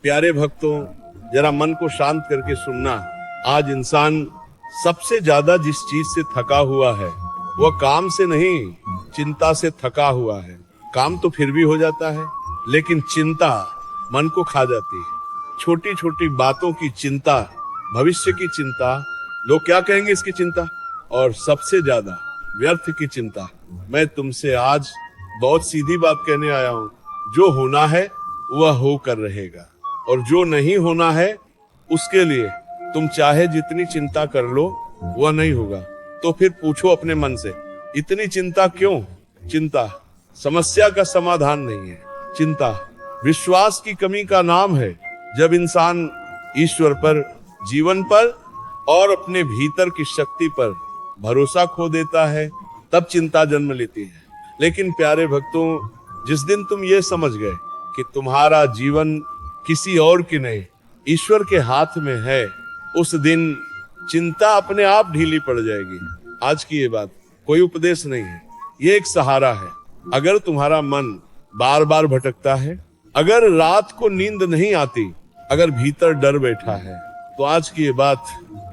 प्यारे भक्तों, जरा मन को शांत करके सुनना। आज इंसान सबसे ज्यादा जिस चीज से थका हुआ है वह काम से नहीं, चिंता से थका हुआ है। काम तो फिर भी हो जाता है, लेकिन चिंता मन को खा जाती है। छोटी छोटी बातों की चिंता, भविष्य की चिंता, लोग क्या कहेंगे इसकी चिंता, और सबसे ज्यादा व्यर्थ की चिंता। मैं तुमसे आज बहुत सीधी बात कहने आया हूँ। जो होना है वह होकर रहेगा, और जो नहीं होना है उसके लिए तुम चाहे जितनी चिंता कर लो वह नहीं होगा। तो फिर पूछो अपने मन से, इतनी चिंता क्यों? चिंता समस्या का समाधान नहीं है। चिंता विश्वास की कमी का नाम है। जब इंसान ईश्वर पर, जीवन पर और अपने भीतर की शक्ति पर भरोसा खो देता है, तब चिंता जन्म लेती है। लेकिन प्यारे भक्तों, जिस दिन तुम ये समझ गए कि तुम्हारा जीवन किसी और की नहीं, ईश्वर के हाथ में है, उस दिन चिंता अपने आप ढीली पड़ जाएगी। आज की ये बात कोई उपदेश नहीं है, ये एक सहारा है। अगर तुम्हारा मन बार बार भटकता है, अगर रात को नींद नहीं आती, अगर भीतर डर बैठा है, तो आज की ये बात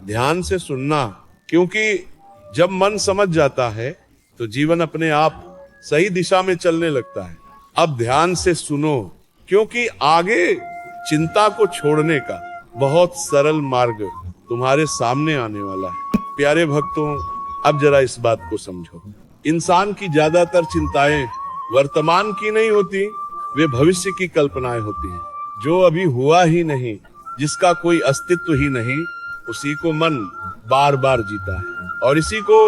ध्यान से सुनना। क्योंकि जब मन समझ जाता है तो जीवन अपने आप सही दिशा में चलने लगता है। अब ध्यान से सुनो, क्योंकि आगे चिंता को छोड़ने का बहुत सरल मार्ग तुम्हारे सामने आने वाला है। प्यारे भक्तों, अब जरा इस बात को समझो। इंसान की ज्यादातर चिंताएं वर्तमान की नहीं होती, वे भविष्य की कल्पनाएं होती हैं। जो अभी हुआ ही नहीं, जिसका कोई अस्तित्व ही नहीं, उसी को मन बार बार जीता है, और इसी को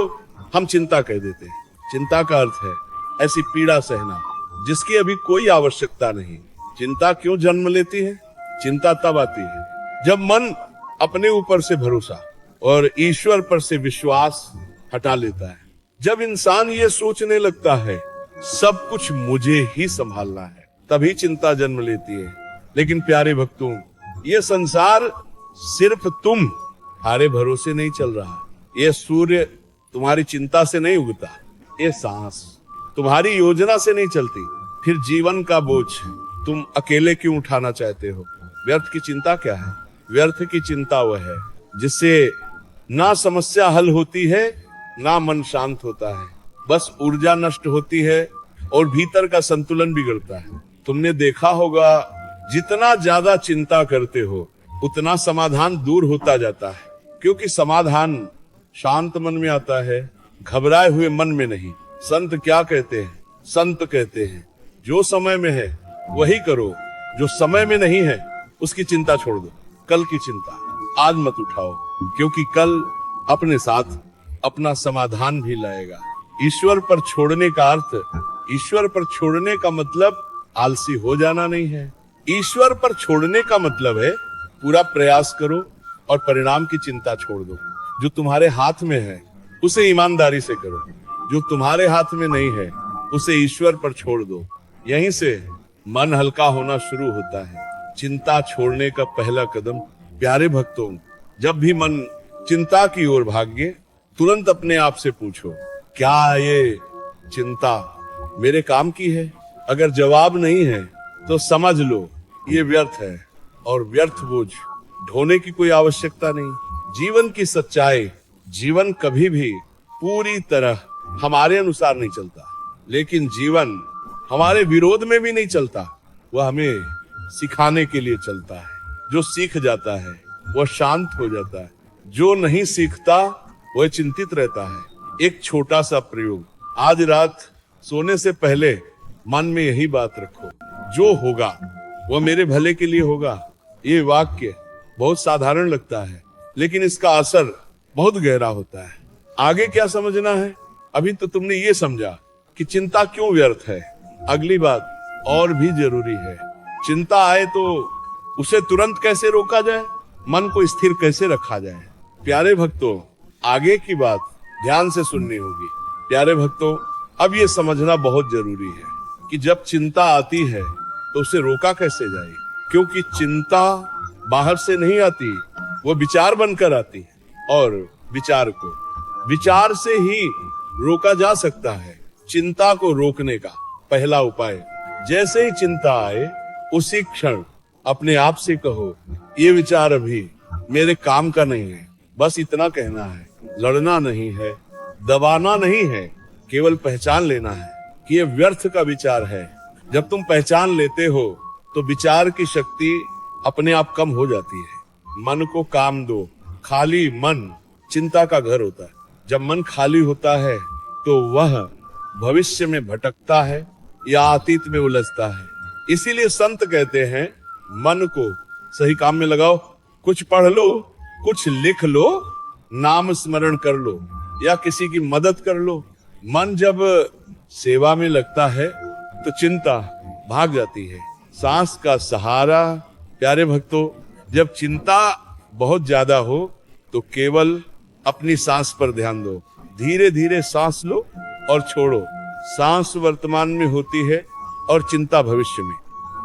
हम चिंता कह देते हैं। चिंता का अर्थ है ऐसी पीड़ा सहना जिसकी अभी कोई आवश्यकता नहीं। चिंता क्यों जन्म लेती है? चिंता तब आती है जब मन अपने ऊपर से भरोसा और ईश्वर पर से विश्वास हटा लेता है। जब इंसान ये सोचने लगता है सब कुछ मुझे ही संभालना है, तभी चिंता जन्म लेती है। लेकिन प्यारे भक्तों, ये संसार सिर्फ तुम्हारे भरोसे नहीं चल रहा। ये सूर्य तुम्हारी चिंता से नहीं उगता, ये सांस तुम्हारी योजना से नहीं चलती। फिर जीवन का बोझ तुम अकेले क्यों उठाना चाहते हो? व्यर्थ की चिंता क्या है? व्यर्थ की चिंता वह है जिससे ना समस्या हल होती है, ना मन शांत होता है। बस ऊर्जा नष्ट होती है और भीतर का संतुलन बिगड़ता है। तुमने देखा होगा, जितना ज्यादा चिंता करते हो उतना समाधान दूर होता जाता है, क्योंकि समाधान शांत मन में आता है, घबराए हुए मन में नहीं। संत क्या कहते हैं? संत कहते हैं जो समय में है वही करो, जो समय में नहीं है उसकी चिंता छोड़ दो। कल की चिंता आज मत उठाओ, क्योंकि कल अपने साथ अपना समाधान भी लाएगा। ईश्वर पर छोड़ने का अर्थ, ईश्वर पर छोड़ने का मतलब आलसी हो जाना नहीं है। ईश्वर पर छोड़ने का मतलब है पूरा प्रयास करो और परिणाम की चिंता छोड़ दो। जो तुम्हारे हाथ में है उसे ईमानदारी से करो, जो तुम्हारे हाथ में नहीं है उसे ईश्वर पर छोड़ दो। यहीं से मन हल्का होना शुरू होता है। चिंता छोड़ने का पहला कदम, प्यारे भक्तों, जब भी मन चिंता की ओर भागे, तुरंत अपने आप से पूछो, क्या ये चिंता मेरे काम की है? अगर जवाब नहीं है तो समझ लो ये व्यर्थ है, और व्यर्थ बोझ ढोने की कोई आवश्यकता नहीं। जीवन की सच्चाई, जीवन कभी भी पूरी तरह हमारे अनुसार नहीं चलता, लेकिन जीवन हमारे विरोध में भी नहीं चलता। वह हमें सिखाने के लिए चलता है। जो सीख जाता है वह शांत हो जाता है, जो नहीं सीखता वह चिंतित रहता है। एक छोटा सा प्रयोग, आज रात सोने से पहले मन में यही बात रखो, जो होगा वह मेरे भले के लिए होगा। ये वाक्य बहुत साधारण लगता है, लेकिन इसका असर बहुत गहरा होता है। आगे क्या समझना है? अभी तो तुमने ये समझा कि चिंता क्यों व्यर्थ है। अगली बात और भी जरूरी है। चिंता आए तो उसे तुरंत कैसे रोका जाए, मन को स्थिर कैसे रखा जाए। प्यारे भक्तों, आगे की बात ध्यान से सुननी होगी। प्यारे भक्तों, अब ये समझना बहुत जरूरी है कि जब चिंता आती है तो उसे रोका कैसे जाए, क्योंकि चिंता बाहर से नहीं आती, वो विचार बनकर आती है, और विचार को विचार से ही रोका जा सकता है। चिंता को रोकने का पहला उपाय, जैसे ही चिंता आए उसी क्षण अपने आप से कहो, ये विचार अभी मेरे काम का नहीं है। बस इतना कहना है, लड़ना नहीं है, दबाना नहीं है, केवल पहचान लेना है कि ये व्यर्थ का विचार है। जब तुम पहचान लेते हो तो विचार की शक्ति अपने आप कम हो जाती है। मन को काम दो। खाली मन चिंता का घर होता है। जब मन खाली होता है तो वह भविष्य में भटकता है या अतीत में उलझता है। इसीलिए संत कहते हैं, मन को सही काम में लगाओ। कुछ पढ़ लो, कुछ लिख लो, नाम स्मरण कर लो या किसी की मदद कर लो। मन जब सेवा में लगता है तो चिंता भाग जाती है। सांस का सहारा। प्यारे भक्तों, जब चिंता बहुत ज्यादा हो तो केवल अपनी सांस पर ध्यान दो। धीरे धीरे सांस लो और छोड़ो। सांस वर्तमान में होती है और चिंता भविष्य में।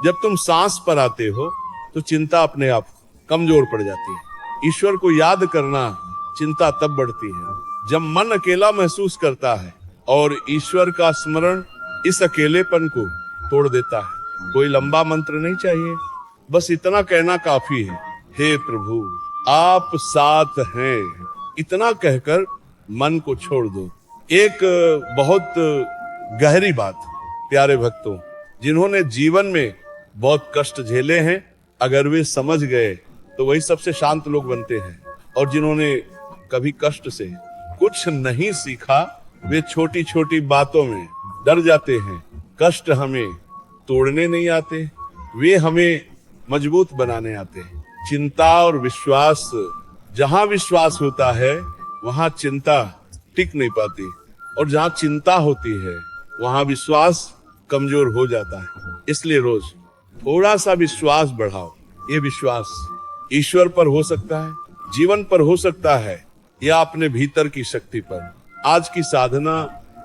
जब तुम सांस पर आते हो तो चिंता अपने आप कमजोर पड़ जाती है। ईश्वर को याद करना, चिंता तब बढ़ती है जब मन अकेला महसूस करता है और ईश्वर का स्मरण इस अकेलेपन को तोड़ देता है। कोई लंबा मंत्र नहीं चाहिए, बस इतना कहना काफी है, हे प्रभु आप साथ हैं। इतना कहकर मन को छोड़ दो। एक बहुत गहरी बात, प्यारे भक्तों, जिन्होंने जीवन में बहुत कष्ट झेले हैं, अगर वे समझ गए तो वही सबसे शांत लोग बनते हैं। और जिन्होंने कभी कष्ट से कुछ नहीं सीखा, वे छोटी छोटी बातों में डर जाते हैं। कष्ट हमें तोड़ने नहीं आते, वे हमें मजबूत बनाने आते हैं। चिंता और विश्वास, जहां विश्वास होता है वहां चिंता टिक नहीं पाती, और जहां चिंता होती है वहां विश्वास कमजोर हो जाता है। इसलिए रोज थोड़ा सा विश्वास बढ़ाओ। ये विश्वास ईश्वर पर हो सकता है, जीवन पर हो सकता है, या अपने भीतर की शक्ति पर। आज की साधना,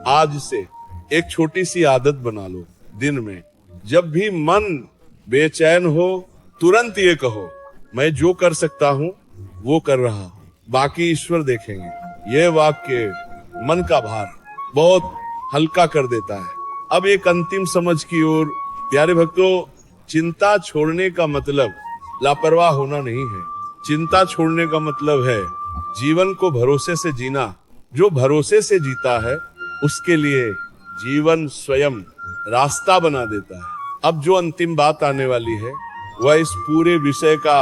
आज से एक छोटी सी आदत बना लो। दिन में जब भी मन बेचैन हो, तुरंत ये कहो, मैं जो कर सकता हूँ वो कर रहा हूँ, बाकी ईश्वर देखेंगे। यह वाक्य मन का भार बहुत हल्का कर देता है। अब एक अंतिम समझ की ओर। प्यारे भक्तों, चिंता छोड़ने का मतलब लापरवाह होना नहीं है। चिंता छोड़ने का मतलब है जीवन को भरोसे से जीना। जो भरोसे से जीता है उसके लिए जीवन स्वयं रास्ता बना देता है। अब जो अंतिम बात आने वाली है वह इस पूरे विषय का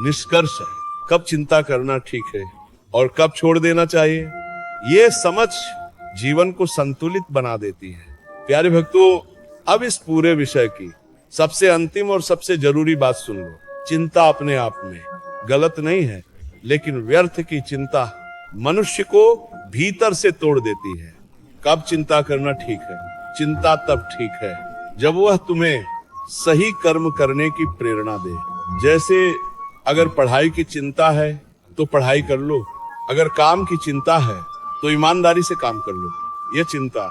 निष्कर्ष है। कब चिंता करना ठीक है और कब छोड़ देना चाहिए, ये समझ जीवन को संतुलित बना देती है। प्यारे भक्तों, अब इस पूरे विषय की सबसे अंतिम और सबसे जरूरी बात सुन लो। चिंता अपने आप में गलत नहीं है, लेकिन व्यर्थ की चिंता मनुष्य को भीतर से तोड़ देती है। कब चिंता करना ठीक है? चिंता तब ठीक है जब वह तुम्हें सही कर्म करने की प्रेरणा दे। जैसे अगर पढ़ाई की चिंता है तो पढ़ाई कर लो, अगर काम की चिंता है तो ईमानदारी से काम कर लो। यह चिंता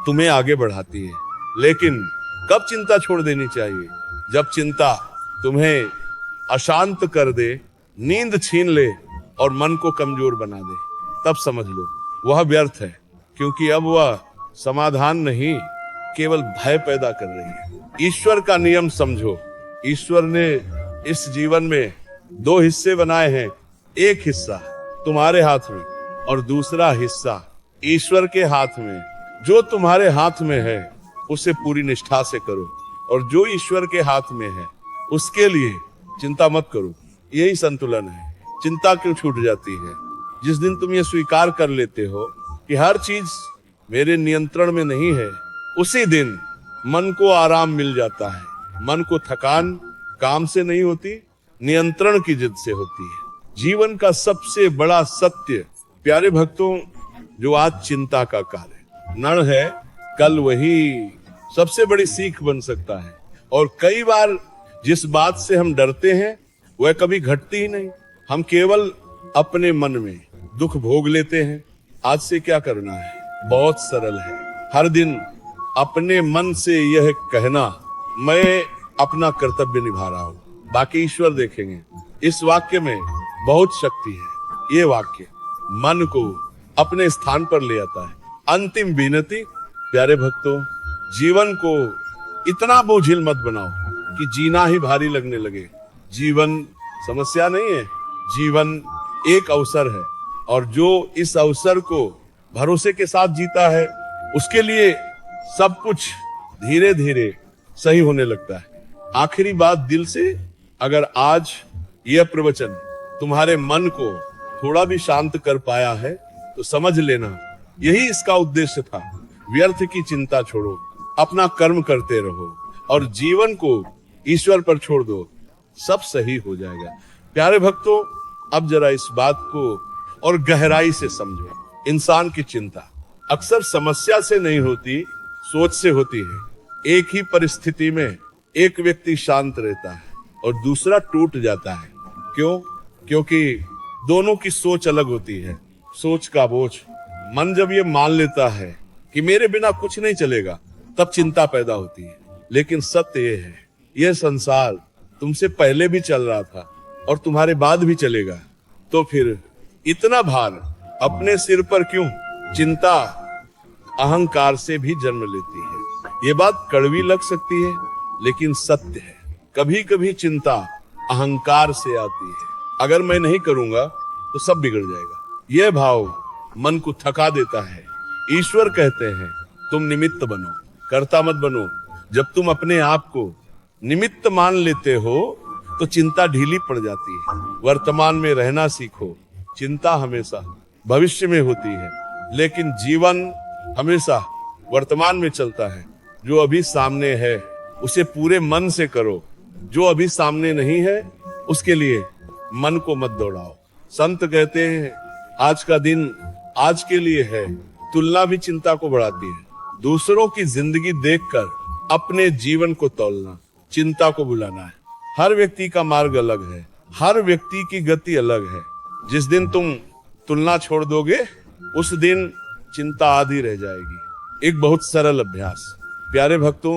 तुम्हें आगे बढ़ाती है। लेकिन कब चिंता छोड़ देनी चाहिए? जब चिंता तुम्हें अशांत कर दे, नींद छीन ले और मन को कमजोर बना दे, तब समझ लो वह व्यर्थ है, क्योंकि अब वह समाधान नहीं, केवल भय पैदा कर रही है। ईश्वर का नियम समझो। ईश्वर ने इस जीवन में दो हिस्से बनाए हैं। एक हिस्सा तुम्हारे हाथ में और दूसरा हिस्सा ईश्वर के हाथ में। जो तुम्हारे हाथ में है उसे पूरी निष्ठा से करो, और जो ईश्वर के हाथ में है उसके लिए चिंता मत करो। यही संतुलन है। चिंता क्यों छूट जाती है? जिस दिन तुम ये स्वीकार कर लेते हो कि हर चीज मेरे नियंत्रण में नहीं है, उसी दिन मन को आराम मिल जाता है। मन को थकान काम से नहीं होती, नियंत्रण की जिद से होती है। जीवन का सबसे बड़ा सत्य, प्यारे भक्तों, जो आज चिंता का कार्य नड़ है, कल वही सबसे बड़ी सीख बन सकता है। और कई बार जिस बात से हम डरते हैं वह कभी घटती ही नहीं। हम केवल अपने मन में दुख भोग लेते हैं। आज से क्या करना है? बहुत सरल है। हर दिन अपने मन से यह कहना, मैं अपना कर्तव्य निभा रहा हूँ, बाकी ईश्वर देखेंगे। इस वाक्य में बहुत शक्ति है। ये वाक्य मन को अपने स्थान पर ले आता है। अंतिम विनती, प्यारे भक्तों, जीवन को इतना बोझिल मत बनाओ कि जीना ही भारी लगने लगे। जीवन समस्या नहीं है, जीवन एक अवसर है, और जो इस अवसर को भरोसे के साथ जीता है उसके लिए सब कुछ धीरे धीरे सही होने लगता है। आखिरी बात दिल से, अगर आज यह प्रवचन तुम्हारे मन को थोड़ा भी शांत कर पाया है तो समझ लेना यही इसका उद्देश्य था। व्यर्थ की चिंता छोड़ो, अपना कर्म करते रहो और जीवन को ईश्वर पर छोड़ दो, सब सही हो जाएगा। प्यारे भक्तों, अब जरा इस बात को और गहराई से समझो। इंसान की चिंता अक्सर समस्या से नहीं होती, सोच से होती है। एक ही परिस्थिति में एक व्यक्ति शांत रहता है और दूसरा टूट जाता है। क्यों? क्योंकि दोनों की सोच अलग होती है। सोच का बोझ, मन जब ये मान लेता है कि मेरे बिना कुछ नहीं चलेगा, तब चिंता पैदा होती है। लेकिन सत्य ये है, यह संसार तुमसे पहले भी चल रहा था और तुम्हारे बाद भी चलेगा, तो फिर इतना भार अपने सिर पर क्यों? चिंता अहंकार से भी जन्म लेती है। ये बात कड़वी लग सकती है, लेकिन सत्य है। कभी कभी चिंता अहंकार से आती है, अगर मैं नहीं करूंगा तो सब बिगड़ जाएगा। यह भाव मन को थका देता है। ईश्वर कहते हैं तुम निमित्त बनो, कर्ता मत बनो। जब तुम अपने आप को निमित्त मान लेते हो तो चिंता ढीली पड़ जाती है। वर्तमान में रहना सीखो। चिंता हमेशा भविष्य में होती है, लेकिन जीवन हमेशा वर्तमान में चलता है। जो अभी सामने है उसे पूरे मन से करो, जो अभी सामने नहीं है उसके लिए मन को मत दौड़ाओ। संत कहते हैं आज का दिन आज के लिए है। तुलना भी चिंता को बढ़ाती है। दूसरों की जिंदगी देखकर अपने जीवन को तौलना चिंता को बुलाना है। हर व्यक्ति का मार्ग अलग है, हर व्यक्ति की गति अलग है। जिस दिन तुम तुलना छोड़ दोगे उस दिन चिंता आधी रह जाएगी। एक बहुत सरल अभ्यास। प्यारे भक्तों,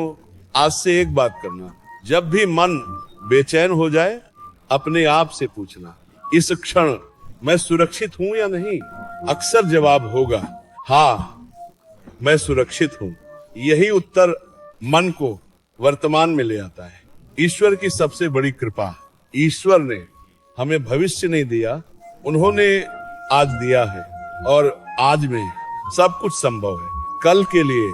आज से एक बात करना, जब भी मन बेचैन हो जाए अपने आप से पूछना, इस क्षण मैं सुरक्षित हूं या नहीं? अक्सर जवाब होगा हाँ, मैं सुरक्षित हूं। यही उत्तर मन को वर्तमान में ले आता है। ईश्वर की सबसे बड़ी कृपा, ईश्वर ने हमें भविष्य नहीं दिया, उन्होंने आज दिया है, और आज में सब कुछ संभव है। कल के लिए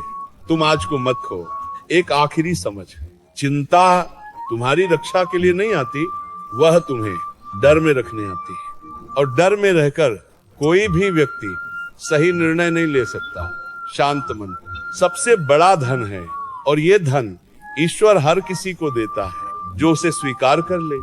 तुम आज को मत खो। एक आखिरी समझ, चिंता तुम्हारी रक्षा के लिए नहीं आती, वह तुम्हें डर में रखने आती है। और डर में रहकर कोई भी व्यक्ति सही निर्णय नहीं ले सकता। शांत मन सबसे बड़ा धन है, और ये धन ईश्वर हर किसी को देता है जो उसे स्वीकार कर ले।